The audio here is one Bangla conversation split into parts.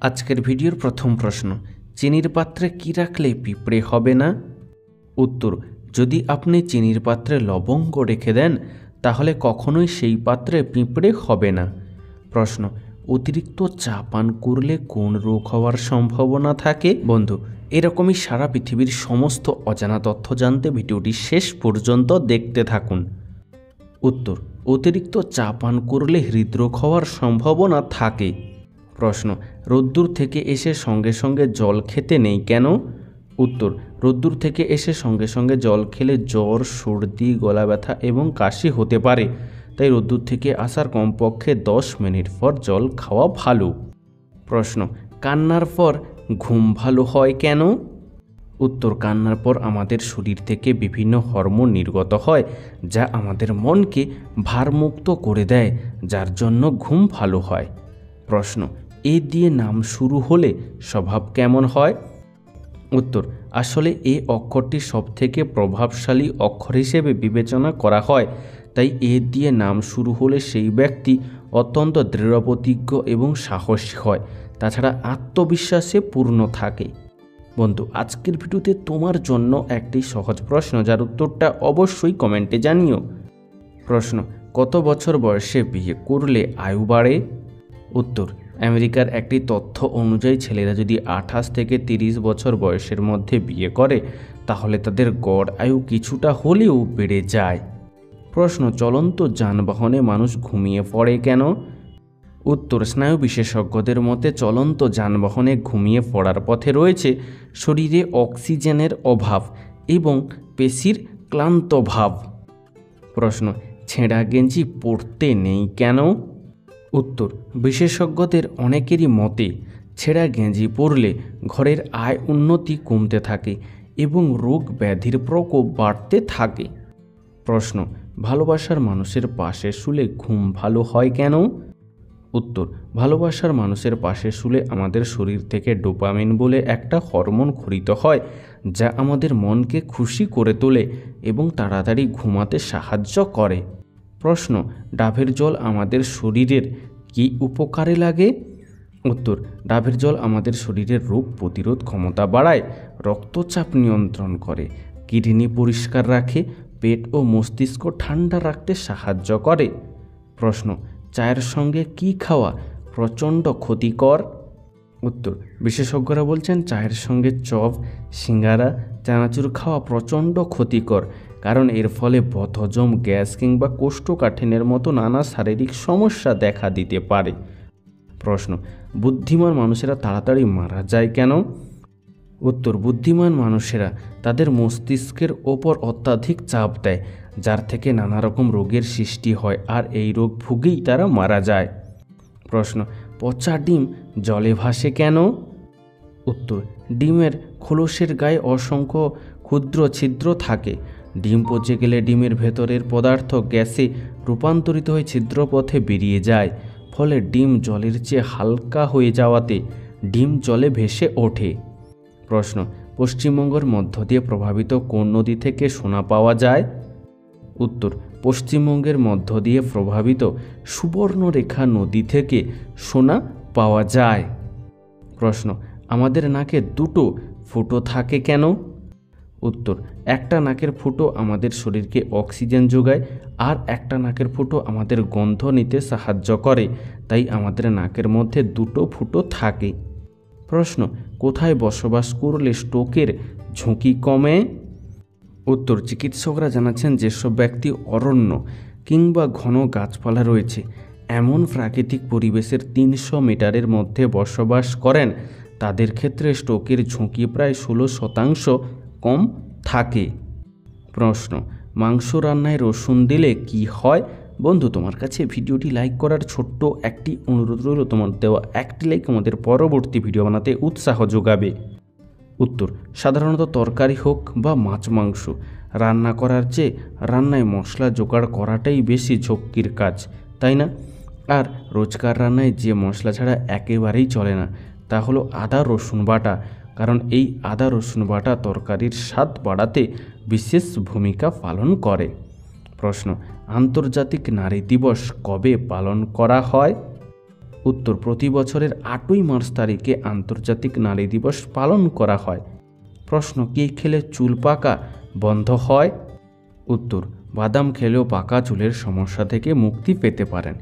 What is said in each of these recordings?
আজকের ভিডিওর প্রথম প্রশ্ন, চিনির পাত্রে কি রাখলে পিঁপড়ে হবে না? উত্তর, যদি আপনি চিনির পাত্রে লবঙ্গ রেখে দেন তাহলে কখনোই সেই পাত্রে পিঁপড়ে হবে না। প্রশ্ন, অতিরিক্ত চা পান করলে কোন রোগ হওয়ার সম্ভাবনা থাকে? বন্ধু, এরকমই সারা পৃথিবীর সমস্ত অজানা তথ্য জানতে ভিডিওটি শেষ পর্যন্ত দেখতে থাকুন। উত্তর, অতিরিক্ত চা পান করলে হৃদরোগ হওয়ার সম্ভাবনা থাকে। প্রশ্ন, রোদ্দুর থেকে এসে সঙ্গে সঙ্গে জল খেতে নেই কেন? উত্তর, রোদ্দুর থেকে এসে সঙ্গে সঙ্গে জল খেলে জ্বর, সর্দি, গলা ব্যথা এবং কাশি হতে পারে, তাই রোদ্দুর থেকে আসার কমপক্ষে 10 মিনিট পর জল খাওয়া ভালো। প্রশ্ন, কান্নার পর ঘুম ভালো হয় কেন? উত্তর, কান্নার পর আমাদের শরীর থেকে বিভিন্ন হরমোন নির্গত হয় যা আমাদের মনকে ভারমুক্ত করে দেয়, যার জন্য ঘুম ভালো হয়। প্রশ্ন, এ দিয়ে নাম শুরু হলে স্বভাব কেমন হয়? উত্তর, আসলে এ অক্ষরটি সবথেকে প্রভাবশালী অক্ষর হিসেবে বিবেচনা করা হয়, তাই এ দিয়ে নাম শুরু হলে সেই ব্যক্তি অত্যন্ত দৃঢ়প্রতিজ্ঞ এবং সাহসী হয়, তাছাড়া আত্মবিশ্বাসে পূর্ণ থাকে। বন্ধু, আজকের ভিডিওতে তোমার জন্য একটি সহজ প্রশ্ন, যার উত্তরটা অবশ্যই কমেন্টে জানিও। প্রশ্ন, কত বছর বয়সে বিয়ে করলে আয়ু বাড়ে? উত্তর, আমেরিকার একটি তথ্য অনুযায়ী ছেলেরা যদি 28 থেকে 30 বছর বয়সের মধ্যে বিয়ে করে তাহলে তাদের গড় আয়ু কিছুটা হলেও বেড়ে যায়। প্রশ্ন, চলন্ত যানবাহনে মানুষ ঘুমিয়ে পড়ে কেন? উত্তর, স্নায়ু বিশেষজ্ঞদের মতে চলন্ত যানবাহনে ঘুমিয়ে পড়ার পথে রয়েছে শরীরে অক্সিজেনের অভাব এবং পেশির ক্লান্ত ভাব। প্রশ্ন, ছেঁড়া গেঞ্জি পরতে নেই কেন? উত্তর, বিশেষজ্ঞদের অনেকেরই মতে ছেঁড়া গেঞ্জি পরলে ঘরের আয় উন্নতি কমতে থাকে এবং রোগ ব্যাধির প্রকোপ বাড়তে থাকে। প্রশ্ন, ভালোবাসার মানুষের পাশে শুলে ঘুম ভালো হয় কেন? উত্তর, ভালোবাসার মানুষের পাশে শুলে আমাদের শরীর থেকে ডোপামিন বলে একটা হরমোন ক্ষরিত হয়, যা আমাদের মনকে খুশি করে তোলে এবং তাড়াতাড়ি ঘুমাতে সাহায্য করে। প্রশ্ন, ডাবের জল আমাদের শরীরের কী উপকারে লাগে? উত্তর, ডাবের জল আমাদের শরীরের রোগ প্রতিরোধ ক্ষমতা বাড়ায়, রক্তচাপ নিয়ন্ত্রণ করে, কিডনি পরিষ্কার রাখে, পেট ও মস্তিষ্ক ঠান্ডা রাখতে সাহায্য করে। প্রশ্ন, চায়ের সঙ্গে কি খাওয়া প্রচণ্ড ক্ষতিকর? উত্তর, বিশেষজ্ঞরা বলছেন চায়ের সঙ্গে চপ, সিঙ্গারা, চানাচুর খাওয়া প্রচণ্ড ক্ষতিকর, কারণ এর ফলে বদহজম, গ্যাস কিংবা কোষ্ঠকাঠিন্যের মতো নানা শারীরিক সমস্যা দেখা দিতে পারে। প্রশ্ন, বুদ্ধিমান মানুষেরা তাড়াতাড়ি মারা যায় কেন? উত্তর, বুদ্ধিমান মানুষেরা তাদের মস্তিষ্কের ওপর অত্যাধিক চাপ দেয়, যার থেকে নানা রকম রোগের সৃষ্টি হয়, আর এই রোগ ভুগেই তারা মারা যায়। প্রশ্ন, পচা ডিম জলে ভাসে কেন? উত্তর, ডিমের খোলসের গায়ে অসংখ্য ক্ষুদ্র ছিদ্র থাকে। ডিম পচে গেলে ডিমের ভেতরের পদার্থ গ্যাসে রূপান্তরিত হয়ে ছিদ্রপথে বেরিয়ে যায়, ফলে ডিম জলের চেয়ে হালকা হয়ে যাওয়াতে ডিম জলে ভেসে ওঠে। প্রশ্ন, পশ্চিমবঙ্গের মধ্য দিয়ে প্রভাবিত কোন নদী থেকে সোনা পাওয়া যায়? উত্তর, পশ্চিমবঙ্গের মধ্য দিয়ে প্রভাবিত সুবর্ণরেখা নদী থেকে সোনা পাওয়া যায়। প্রশ্ন, আমাদের নাকে দুটো ফুটো থাকে কেন? উত্তর, একটা নাকের ফুটো আমাদের শরীরকে অক্সিজেন যোগায়, আর একটা নাকের ফুটো আমাদের গন্ধ নিতে সাহায্য করে, তাই আমাদের নাকের মধ্যে দুটো ফুটো থাকে। প্রশ্ন, কোথায় বসবাস করলে স্ট্রোকের ঝুঁকি কমে? উত্তর, চিকিৎসকরা জানাচ্ছেন যেসব ব্যক্তি অরণ্য কিংবা ঘন গাছপালা রয়েছে এমন প্রাকৃতিক পরিবেশের 300 মিটারের মধ্যে বসবাস করেন তাদের ক্ষেত্রে স্ট্রোকের ঝুঁকি প্রায় 16% কম থাকে। প্রশ্ন, মাংস রান্নায় রসুন দিলে কি হয়? বন্ধু, তোমার কাছে ভিডিওটি লাইক করার ছোট্ট একটি অনুরোধ রইল, তোমার দেওয়া একটি লাইক আমাদের পরবর্তী ভিডিও বানাতে উৎসাহ যোগাবে। উত্তর, সাধারণত তরকারি হোক বা মাছ মাংস রান্না করার চেয়ে রান্নায় মশলা জোগাড় করাটাই বেশি ঝক্কির কাজ, তাই না? আর রোজকার রান্নায় যে মশলা ছাড়া একেবারেই চলে না তা হলো আদা রসুন বাটা, কারণ এই আদা রসুন বাটা তরকারির স্বাদ বাড়াতে বিশেষ ভূমিকা পালন করে। প্রশ্ন, আন্তর্জাতিক নারী দিবস কবে পালন করা হয়? উত্তর, প্রতি বছরের 8ই মার্চ তারিখে আন্তর্জাতিক নারী দিবস পালন করা হয়। প্রশ্ন, কী খেলে চুল পাকা বন্ধ হয়? উত্তর, বাদাম খেলেও পাকা চুলের সমস্যা থেকে মুক্তি পেতে পারেন।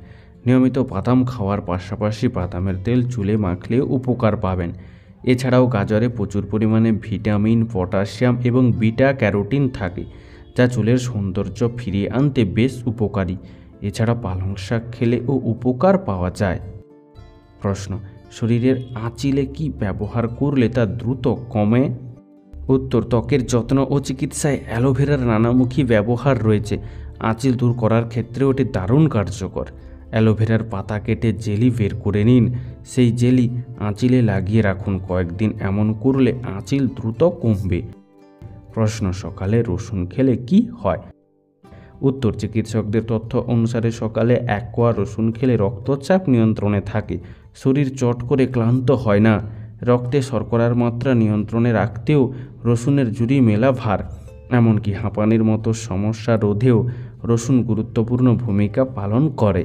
নিয়মিত বাদাম খাওয়ার পাশাপাশি বাদামের তেল চুলে মাখলেও উপকার পাবেন। এছাড়াও গাজরে প্রচুর পরিমাণে ভিটামিন, পটাশিয়াম এবং বিটা ক্যারোটিন থাকে, যা চুলের সৌন্দর্য ফিরিয়ে আনতে বেশ উপকারী। এছাড়া পালং শাক খেলেও উপকার পাওয়া যায়। প্রশ্ন, শরীরের আঁচিলে কি ব্যবহার করলে তা দ্রুত কমে? উত্তর, ত্বকের যত্ন ও চিকিৎসায় অ্যালোভেরার নানামুখী ব্যবহার রয়েছে। আঁচিল দূর করার ক্ষেত্রেও এটি দারুণ কার্যকর। অ্যালোভেরার পাতা কেটে জেলি বের করে নিন, সেই জেলি আঁচিলে লাগিয়ে রাখুন কয়েকদিন। এমন করলে আঁচিল দ্রুত কমবে। প্রশ্ন, সকালে রসুন খেলে কি হয়? উত্তর, চিকিৎসকদের তথ্য অনুসারে সকালে 1 কোয়া রসুন খেলে রক্তচাপ নিয়ন্ত্রণে থাকে, শরীর চট করে ক্লান্ত হয় না। রক্তে শর্করার মাত্রা নিয়ন্ত্রণে রাখতেও রসুনের জুড়ি মেলা ভার। এমনকি হাঁপানির মতো সমস্যা রোধেও রসুন গুরুত্বপূর্ণ ভূমিকা পালন করে।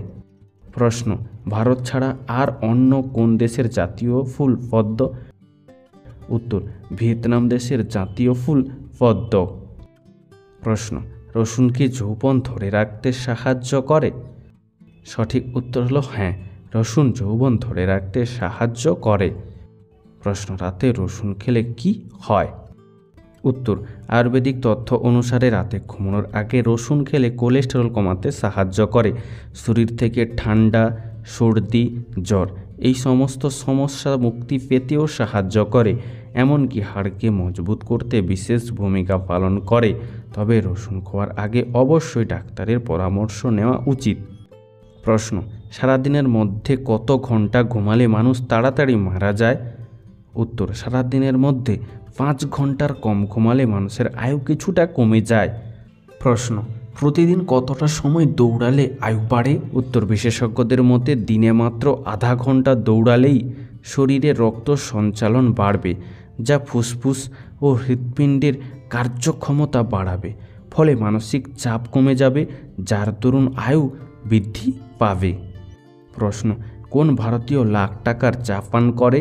প্রশ্ন, ভারত ছাড়া আর অন্য কোন দেশের জাতীয় ফুল পদ্ম? উত্তর, ভিয়েতনাম দেশের জাতীয় ফুল পদ্ম। প্রশ্ন, রসুন কি যৌবন ধরে রাখতে সাহায্য করে? সঠিক উত্তর হলো হ্যাঁ, রসুন যৌবন ধরে রাখতে সাহায্য করে। প্রশ্ন, রাতে রসুন খেলে কি হয়? উত্তর, আয়ুর্বেদিক তথ্য অনুসারে রাতে ঘুমানোর আগে রসুন খেলে কোলেস্টেরল কমাতে সাহায্য করে, শরীর থেকে ঠান্ডা, সর্দি, জ্বর এই সমস্ত সমস্যা মুক্তি পেতেও সাহায্য করে, এমনকি হাড়কে মজবুত করতে বিশেষ ভূমিকা পালন করে। তবে রসুন খাওয়ার আগে অবশ্যই ডাক্তারের পরামর্শ নেওয়া উচিত। প্রশ্ন, সারাদিনের মধ্যে কত ঘন্টা ঘুমালে মানুষ তাড়াতাড়ি মারা যায়? উত্তর, সারাদিনের মধ্যে 5 ঘন্টার কম ঘুমালে মানুষের আয়ু কিছুটা কমে যায়। প্রশ্ন, প্রতিদিন কতটা সময় দৌড়ালে আয়ু বাড়ে? উত্তর, বিশেষজ্ঞদের মতে দিনে মাত্র আধা ঘন্টা দৌড়ালেই শরীরে রক্ত সঞ্চালন বাড়বে, যা ফুসফুস ও হৃৎপিণ্ডের কার্যক্ষমতা বাড়াবে। ফলে মানসিক চাপ কমে যাবে, যার দরুন আয়ু বৃদ্ধি পাবে। প্রশ্ন, কোন ভারতীয় লাখ টাকার চা পান করে?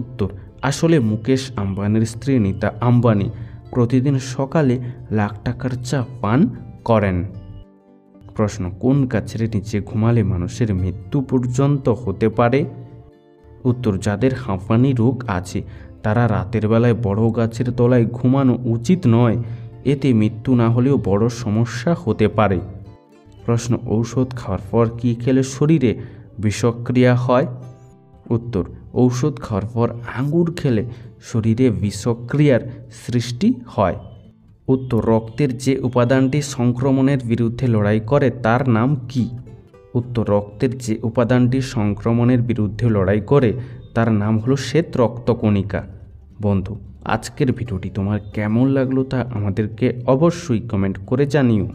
উত্তর, আসলে মুকেশ আম্বানির স্ত্রী নীতা আম্বানি প্রতিদিন সকালে লাখ টাকার চা পান করেন। প্রশ্ন, কোন গাছের নিচে ঘুমালে মানুষের মৃত্যু পর্যন্ত হতে পারে? উত্তর, যাদের হাঁপানি রোগ আছে তারা রাতের বেলায় বড় গাছের তলায় ঘুমানো উচিত নয়, এতে মৃত্যু না হলেও বড় সমস্যা হতে পারে। প্রশ্ন, ঔষধ খাওয়ার পর কী খেলে শরীরে বিষক্রিয়া হয়? উত্তর, ঔষধ খাওয়ার পর আঙ্গুর খেলে শরীরে বিষক্রিয়ার সৃষ্টি হয়। উত্তর, রক্তের যে উপাদানটি সংক্রমণের বিরুদ্ধে লড়াই করে তার নাম কি? উত্তর, রক্তের যে উপাদানটি সংক্রমণের বিরুদ্ধে লড়াই করে তার নাম হলো শ্বেত রক্তকণিকা। বন্ধু, আজকের ভিডিওটি তোমার কেমন লাগলো তা আমাদেরকে অবশ্যই কমেন্ট করে জানিও।